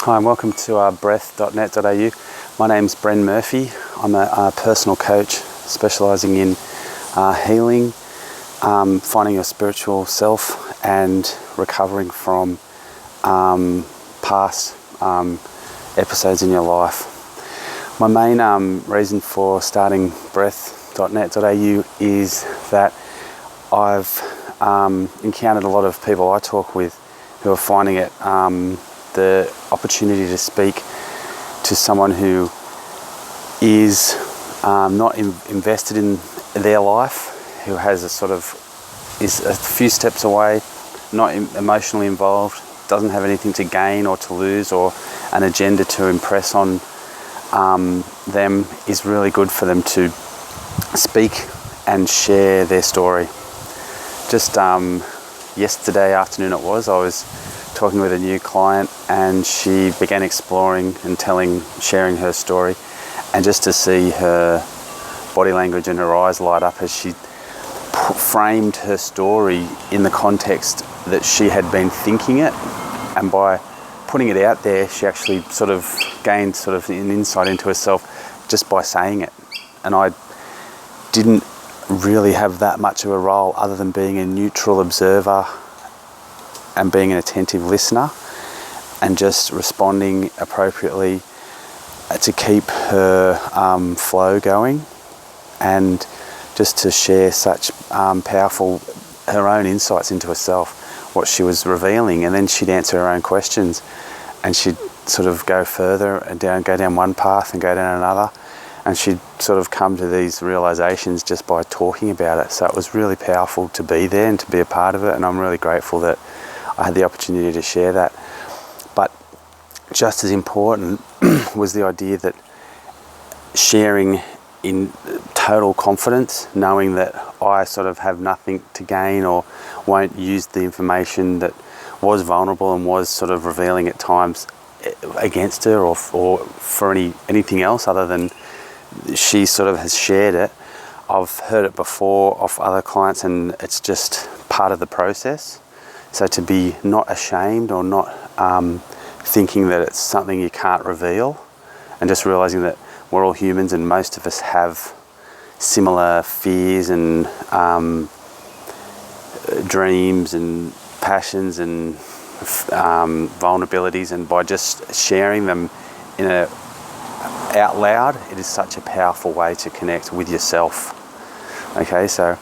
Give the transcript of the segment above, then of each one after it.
Hi and welcome to breath.net.au. My name's Bren Murphy. I'm a personal coach specialising in healing, finding your spiritual self and recovering from past episodes in your life. My main reason for starting breath.net.au is that I've encountered a lot of people I talk with who are finding it the opportunity to speak to someone who is not invested in their life, who has is a few steps away, not emotionally involved, doesn't have anything to gain or to lose or an agenda to impress on them, is really good for them to speak and share their story. Just yesterday afternoon I was talking with a new client, and she began exploring and sharing her story, and just to see her body language and her eyes light up as she framed her story in the context that she had been thinking it, and by putting it out there she actually gained an insight into herself just by saying it. And I didn't really have that much of a role other than being a neutral observer and being an attentive listener and just responding appropriately to keep her flow going, and just to share such powerful, her own insights into herself, what she was revealing. And then she'd answer her own questions, and she'd go further and go down one path and go down another, and she'd come to these realizations just by talking about it. So it was really powerful to be there and to be a part of it, and I'm really grateful that I had the opportunity to share that. But just as important was the idea that sharing in total confidence, knowing that I have nothing to gain or won't use the information that was vulnerable and was revealing at times against her or for anything else other than she has shared it. I've heard it before of other clients, and it's just part of the process. So to be not ashamed or not thinking that it's something you can't reveal, and just realising that we're all humans and most of us have similar fears and dreams and passions and vulnerabilities, and by just sharing them out loud, it is such a powerful way to connect with yourself. Okay, so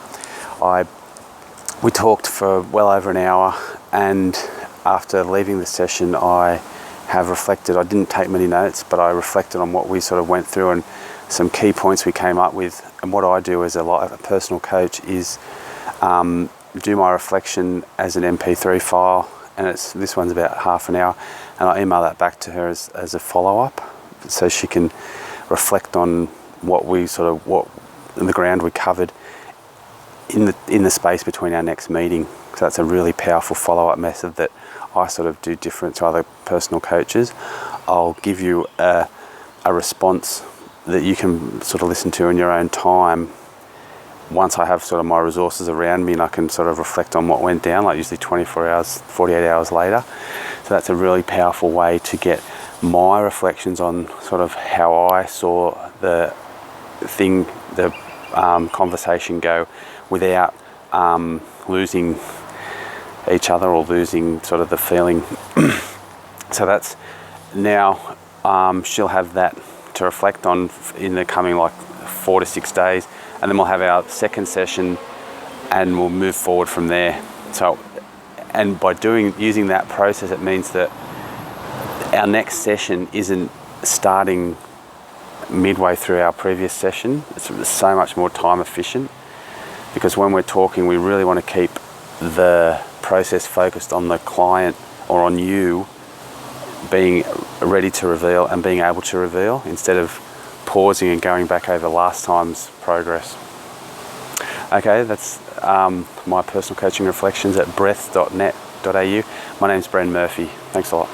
we talked for well over an hour, and after leaving the session I have reflected. I didn't take many notes, but I reflected on what we went through and some key points we came up with. And what I do as a personal coach is do my reflection as an MP3 file, and this one's about half an hour, and I email that back to her as a follow-up, so she can reflect on what the ground we covered in the space between our next meeting. So that's a really powerful follow-up method that I do different to other personal coaches. I'll give you a response that you can listen to in your own time once I have my resources around me, and I can reflect on what went down, like usually 24 hours, 48 hours later. So that's a really powerful way to get my reflections on how I saw the conversation go, without losing each other or losing the feeling. So that's now she'll have that to reflect on in the coming 4 to 6 days, and then we'll have our second session and we'll move forward from there. So, and by using that process, it means that our next session isn't starting midway through our previous session. It's so much more time efficient, because when we're talking, we really want to keep the process focused on the client or on you being ready to reveal and being able to reveal, instead of pausing and going back over last time's progress. Okay, that's my personal coaching reflections at breath.net.au. My name's Bren Murphy. Thanks a lot.